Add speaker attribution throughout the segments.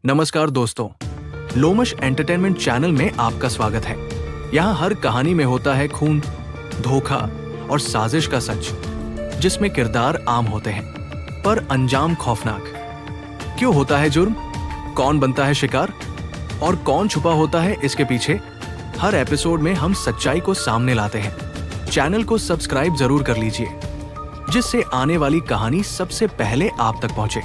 Speaker 1: नमस्कार दोस्तों, Lomash entertainment channel में आपका स्वागत है। यहाँ हर कहानी में होता है खून, धोखा और साजिश का सच, जिसमें किरदार आम होते हैं पर अंजाम खौफनाक। क्यों होता है जुर्म, कौन बनता है शिकार और कौन छुपा होता है इसके पीछे? हर एपिसोड में हम सच्चाई को सामने लाते हैं। चैनल को सब्सक्राइब जरूर कर लीजिए, जिससे आने वाली कहानी सबसे पहले आप तक पहुंचे।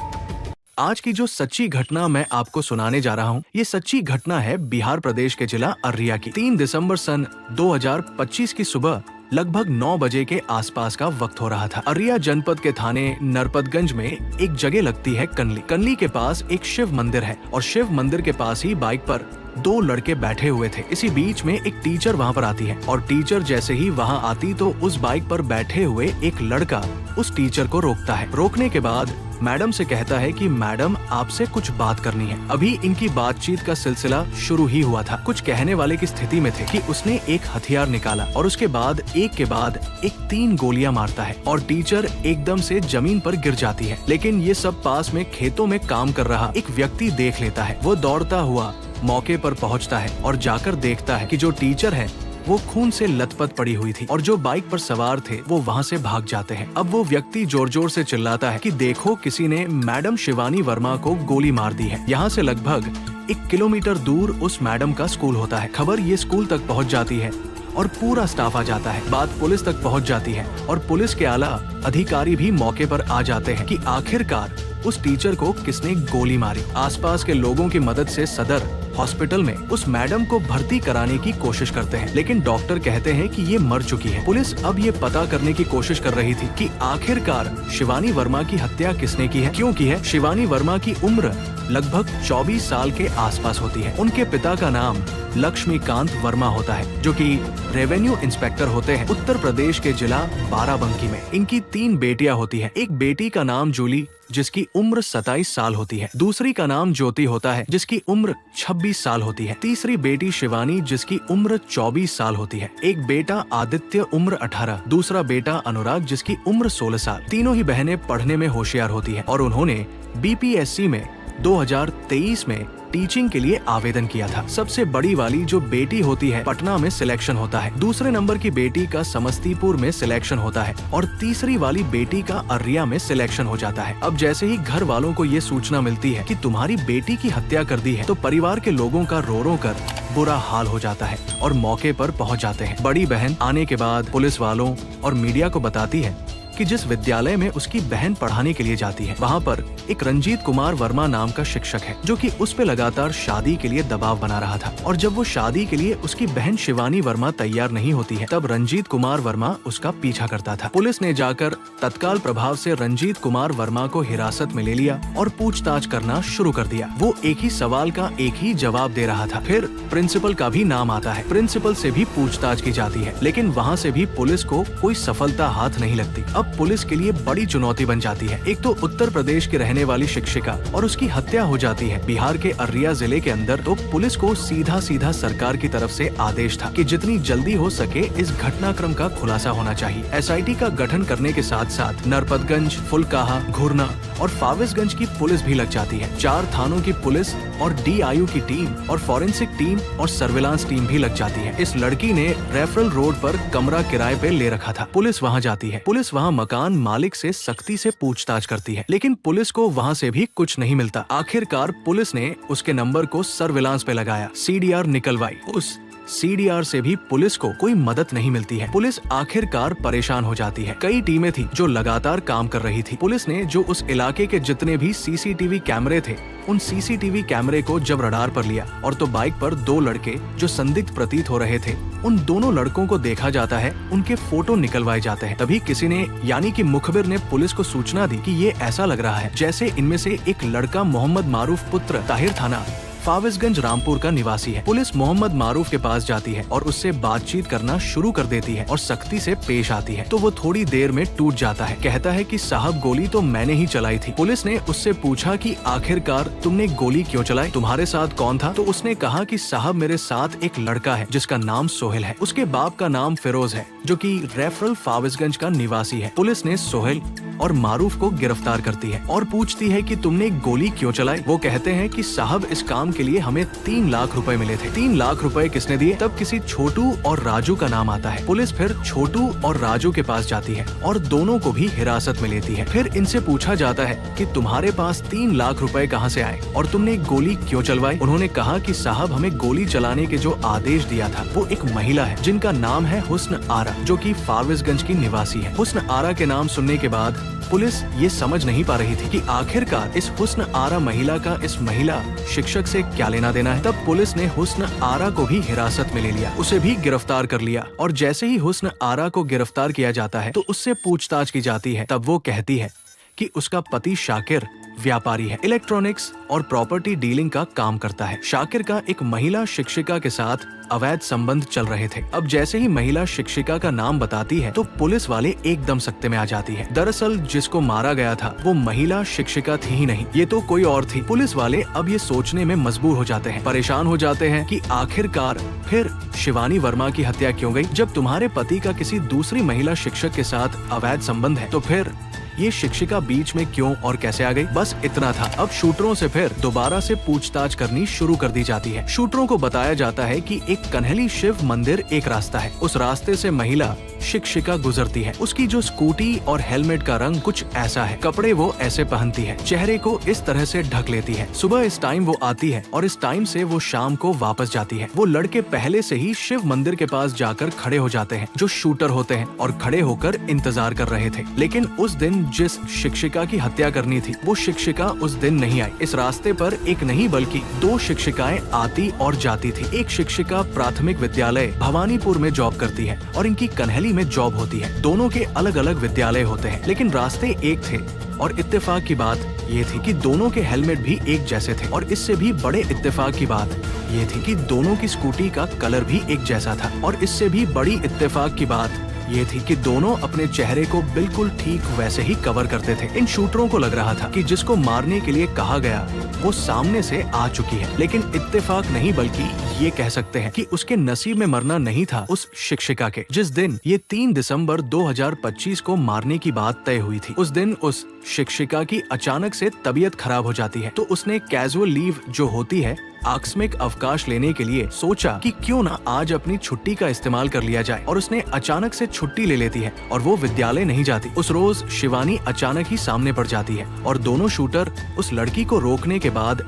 Speaker 1: आज की जो सच्ची घटना मैं आपको सुनाने जा रहा हूँ, ये सच्ची घटना है बिहार प्रदेश के जिला अररिया की। 3 दिसंबर सन 2025 की सुबह लगभग 9 बजे के आसपास का वक्त हो रहा था। अररिया जनपद के थाने नरपतगंज में एक जगह लगती है कनली। कनली के पास एक शिव मंदिर है और शिव मंदिर के पास ही बाइक पर 2 लड़के बैठे हुए थे। इसी बीच में एक टीचर वहाँ पर आती है और टीचर जैसे ही वहाँ आती तो उस बाइक पर बैठे हुए एक लड़का उस टीचर को रोकता है। रोकने के बाद मैडम से कहता है कि मैडम, आपसे कुछ बात करनी है। अभी इनकी बातचीत का सिलसिला शुरू ही हुआ था। कुछ कहने वाले की स्थिति में थे कि उसने एक हथियार निकाला और उसके बाद एक के बाद एक 3 गोलियां मारता है और टीचर एकदम से जमीन पर गिर जाती है। लेकिन ये सब पास में खेतों में काम कर रहा एक व्यक्ति देख लेता है। वो दौड़ता हुआ मौके पर पहुंचता है और जाकर देखता है कि जो टीचर है वो खून से लथपथ पड़ी हुई थी और जो बाइक पर सवार थे वो वहाँ से भाग जाते हैं। अब वो व्यक्ति जोर जोर से चिल्लाता है कि देखो, किसी ने मैडम शिवानी वर्मा को गोली मार दी है। यहाँ से लगभग 1 किलोमीटर दूर उस मैडम का स्कूल होता है। खबर ये स्कूल तक पहुँच जाती है और पूरा स्टाफ आ जाता है। बात पुलिस तक पहुँच जाती है और पुलिस के आला अधिकारी भी मौके पर आ जाते हैं कि आखिरकार उस टीचर को किसने गोली मारी। आसपास के लोगों की मदद से सदर हॉस्पिटल में उस मैडम को भर्ती कराने की कोशिश करते हैं, लेकिन डॉक्टर कहते हैं कि ये मर चुकी है। पुलिस अब ये पता करने की कोशिश कर रही थी कि आखिरकार शिवानी वर्मा की हत्या किसने की है, क्यों की है। शिवानी वर्मा की उम्र लगभग 24 साल के आसपास होती है। उनके पिता का नाम लक्ष्मीकांत वर्मा होता है, जो कि रेवेन्यू इंस्पेक्टर होते हैं उत्तर प्रदेश के जिला बाराबंकी में। इनकी 3 बेटियां होती है। एक बेटी का नाम जूली, जिसकी उम्र 27 साल होती है। दूसरी का नाम ज्योति होता है, जिसकी उम्र 26 साल होती है। तीसरी बेटी शिवानी, जिसकी उम्र 24 साल होती है। एक बेटा आदित्य, उम्र 18। दूसरा बेटा अनुराग, जिसकी उम्र 16 साल। तीनों ही बहनें पढ़ने में होशियार होती है और उन्होंने बीपीएससी में 2023 में टीचिंग के लिए आवेदन किया था। सबसे बड़ी वाली जो बेटी होती है, पटना में सिलेक्शन होता है। दूसरे नंबर की बेटी का समस्तीपुर में सिलेक्शन होता है और तीसरी वाली बेटी का अररिया में सिलेक्शन हो जाता है। अब जैसे ही घर वालों को ये सूचना मिलती है कि तुम्हारी बेटी की हत्या कर दी है, तो परिवार के लोगों का रो रो कर बुरा हाल हो जाता है और मौके पर पहुँच जाते हैं। बड़ी बहन आने के बाद पुलिस वालों और मीडिया को बताती है कि जिस विद्यालय में उसकी बहन पढ़ाने के लिए जाती है, वहाँ पर एक रंजीत कुमार वर्मा नाम का शिक्षक है, जो कि उस पे लगातार शादी के लिए दबाव बना रहा था। और जब वो शादी के लिए उसकी बहन शिवानी वर्मा तैयार नहीं होती है, तब रंजीत कुमार वर्मा उसका पीछा करता था। पुलिस ने जाकर तत्काल प्रभाव से रंजीत कुमार वर्मा को हिरासत में ले लिया और पूछताछ करना शुरू कर दिया। वो एक ही सवाल का एक ही जवाब दे रहा था। फिर प्रिंसिपल का भी नाम आता है। प्रिंसिपल से भी पूछताछ की जाती है, लेकिन वहाँ से भी पुलिस को कोई सफलता हाथ नहीं लगती। अब पुलिस के लिए बड़ी चुनौती बन जाती है। एक तो उत्तर प्रदेश की रहने वाली शिक्षिका और उसकी हत्या हो जाती है बिहार के अररिया जिले के अंदर। तो पुलिस को सीधा सीधा सरकार की तरफ से आदेश था कि जितनी जल्दी हो सके इस घटनाक्रम का खुलासा होना चाहिए। एसआईटी का गठन करने के साथ साथ नरपतगंज, फुलकाहा, घुरना और फाविसगंज की पुलिस भी लग जाती है। 4 थानों की पुलिस और डीआईयू की टीम और फॉरेंसिक टीम और सर्विलांस टीम भी लग जाती है। इस लड़की ने रेफरल रोड पर कमरा किराए पे ले रखा था। पुलिस वहाँ जाती है। पुलिस वहाँ मकान मालिक से सख्ती से पूछताछ करती है, लेकिन पुलिस को वहाँ से भी कुछ नहीं मिलता। आखिरकार पुलिस ने उसके नंबर को सर्विलांस पे लगाया, सीडीआर निकलवाई। उस सीडीआर से भी पुलिस को कोई मदद नहीं मिलती है। पुलिस आखिरकार परेशान हो जाती है। कई टीमें थी जो लगातार काम कर रही थी। पुलिस ने जो उस इलाके के जितने भी सीसीटीवी कैमरे थे, उन सीसीटीवी कैमरे को जब रडार पर लिया और तो बाइक पर 2 लड़के जो संदिग्ध प्रतीत हो रहे थे, उन दोनों लड़कों को देखा जाता है, उनके फोटो निकलवाए जाते हैं। तभी किसी ने, यानी कि मुखबिर ने पुलिस को सूचना दी कि ये ऐसा लग रहा है जैसे इनमें से एक लड़का मोहम्मद मारूफ पुत्र ताहिर थाना फाविसगंज रामपुर का निवासी है। पुलिस मोहम्मद मारूफ के पास जाती है और उससे बातचीत करना शुरू कर देती है और सख्ती से पेश आती है। तो वो थोड़ी देर में टूट जाता है। कहता है कि साहब, गोली तो मैंने ही चलाई थी। पुलिस ने उससे पूछा कि आखिरकार तुमने गोली क्यों चलाई, तुम्हारे साथ कौन था? तो उसने कहा कि साहब, मेरे साथ एक लड़का है जिसका नाम सोहेल है। उसके बाप का नाम फिरोज है, जो कि रेफरल फाविसगंज का निवासी है। पुलिस ने सोहेल और मारूफ को गिरफ्तार करती है और पूछती है कि तुमने गोली क्यों चलाई। वो कहते हैं कि साहब इस काम के लिए हमें 3 लाख रुपए मिले थे। 3 लाख रुपए किसने दिए? तब किसी छोटू और राजू का नाम आता है। पुलिस फिर छोटू और राजू के पास जाती है और दोनों को भी हिरासत में लेती है। फिर इनसे पूछा जाता है कि तुम्हारे पास 3 लाख रुपए कहाँ से आए और तुमने गोली क्यों चलवाई? उन्होंने कहा कि साहब हमें गोली चलाने के जो आदेश दिया था वो एक महिला है जिनका नाम है हुस्न आरा, जो कि फारबिसगंज की निवासी है। हुस्न आरा के नाम सुनने के बाद पुलिस ये समझ नहीं पा रही थी कि आखिरकार इस हुस्न आरा महिला का इस महिला शिक्षक से क्या लेना देना है। तब पुलिस ने हुस्न आरा को भी हिरासत में ले लिया, उसे भी गिरफ्तार कर लिया और जैसे ही हुस्न आरा को गिरफ्तार किया जाता है तो उससे पूछताछ की जाती है। तब वो कहती है कि उसका पति शाकिर व्यापारी है, इलेक्ट्रॉनिक्स और प्रॉपर्टी डीलिंग का काम करता है। शाकिर का एक महिला शिक्षिका के साथ अवैध संबंध चल रहे थे। अब जैसे ही महिला शिक्षिका का नाम बताती है तो पुलिस वाले एकदम सकते में आ जाती है। दरअसल जिसको मारा गया था वो महिला शिक्षिका थी ही नहीं, ये तो कोई और थी। पुलिस वाले अब ये सोचने में मजबूर हो जाते हैं, परेशान हो जाते हैं कि आखिरकार फिर शिवानी वर्मा की हत्या क्यों गई? जब तुम्हारे पति का किसी दूसरी महिला शिक्षक के साथ अवैध संबंध है तो फिर ये शिक्षिका बीच में क्यों और कैसे आ गई? बस इतना था। अब शूटरों से फिर दोबारा से पूछताछ करनी शुरू कर दी जाती है। शूटरों को बताया जाता है कि एक कन्हली शिव मंदिर एक रास्ता है, उस रास्ते से महिला शिक्षिका गुजरती है। उसकी जो स्कूटी और हेलमेट का रंग कुछ ऐसा है, कपड़े वो ऐसे पहनती है, चेहरे को इस तरह से ढक लेती है। सुबह इस टाइम वो आती है और इस टाइम से वो शाम को वापस जाती है। वो लड़के पहले से ही शिव मंदिर के पास जाकर खड़े हो जाते हैं, जो शूटर होते हैं, और खड़े होकर इंतजार कर रहे थे। लेकिन उस दिन जिस शिक्षिका की हत्या करनी थी वो शिक्षिका उस दिन नहीं आई। इस रास्ते पर एक नहीं बल्कि 2 शिक्षिकाएं आती और जाती थी। एक शिक्षिका प्राथमिक विद्यालय भवानीपुर में जॉब करती है और इनकी कन्हैली में जॉब होती है। दोनों के अलग अलग विद्यालय होते हैं लेकिन रास्ते एक थे और इत्तेफाक की बात ये थी कि दोनों के हेलमेट भी एक जैसे थे और इससे भी बड़े इत्तेफाक की बात ये थी कि दोनों की स्कूटी का कलर भी एक जैसा था और इससे भी बड़ी इत्तेफाक की बात ये थी कि दोनों अपने चेहरे को बिल्कुल ठीक वैसे ही कवर करते थे। इन शूटरों को लग रहा था कि जिसको मारने के लिए कहा गया वो सामने से आ चुकी है, लेकिन इत्तेफाक नहीं बल्कि ये कह सकते हैं कि उसके नसीब में मरना नहीं था उस शिक्षिका के। जिस दिन ये 3 दिसंबर 2025 को मारने की बात तय हुई थी, उस दिन उस शिक्षिका की अचानक से तबीयत खराब हो जाती है, तो उसने कैजुअल लीव जो होती है आकस्मिक अवकाश लेने के लिए सोचा कि क्यों ना आज अपनी छुट्टी का इस्तेमाल कर लिया जाए और उसने अचानक से छुट्टी ले लेती है और वो विद्यालय नहीं जाती। उस रोज शिवानी अचानक ही सामने पड़ जाती है और दोनों शूटर उस लड़की को रोकने के बाद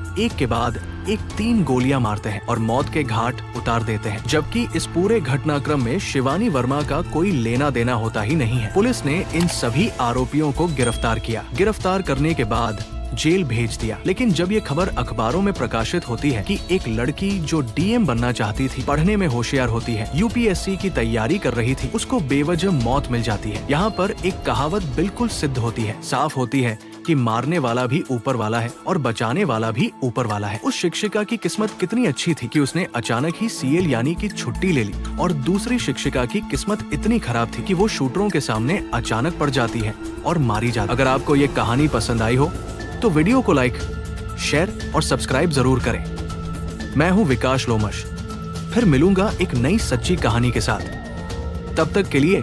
Speaker 1: एक 3 गोलियां मारते हैं और मौत के घाट उतार देते हैं, जबकि इस पूरे घटनाक्रम में शिवानी वर्मा का कोई लेना देना होता ही नहीं है। पुलिस ने इन सभी आरोपियों को गिरफ्तार किया। गिरफ्तार करने के बाद जेल भेज दिया। लेकिन जब ये खबर अखबारों में प्रकाशित होती है कि एक लड़की जो डीएम बनना चाहती थी, पढ़ने में होशियार होती है, यूपीएससी की तैयारी कर रही थी, उसको बेवजह मौत मिल जाती है। यहाँ पर एक कहावत बिल्कुल सिद्ध होती है, साफ होती है कि मारने वाला भी ऊपर वाला है और बचाने वाला भी ऊपर वाला है। उस शिक्षिका की किस्मत कितनी अच्छी थी कि उसने अचानक ही सीएल यानी कि छुट्टी ले ली और दूसरी शिक्षिका की किस्मत इतनी खराब थी कि वो शूटरों के सामने अचानक पड़ जाती है और मारी जाती है। अगर आपको ये कहानी पसंद आई हो तो वीडियो को लाइक, शेयर और सब्सक्राइब जरूर करें। मैं हूं विकास लोमश, फिर मिलूंगा एक नई सच्ची कहानी के साथ। तब तक के लिए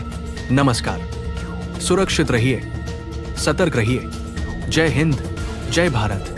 Speaker 1: नमस्कार। सुरक्षित रहिए, सतर्क रहिए। जय हिंद, जय भारत।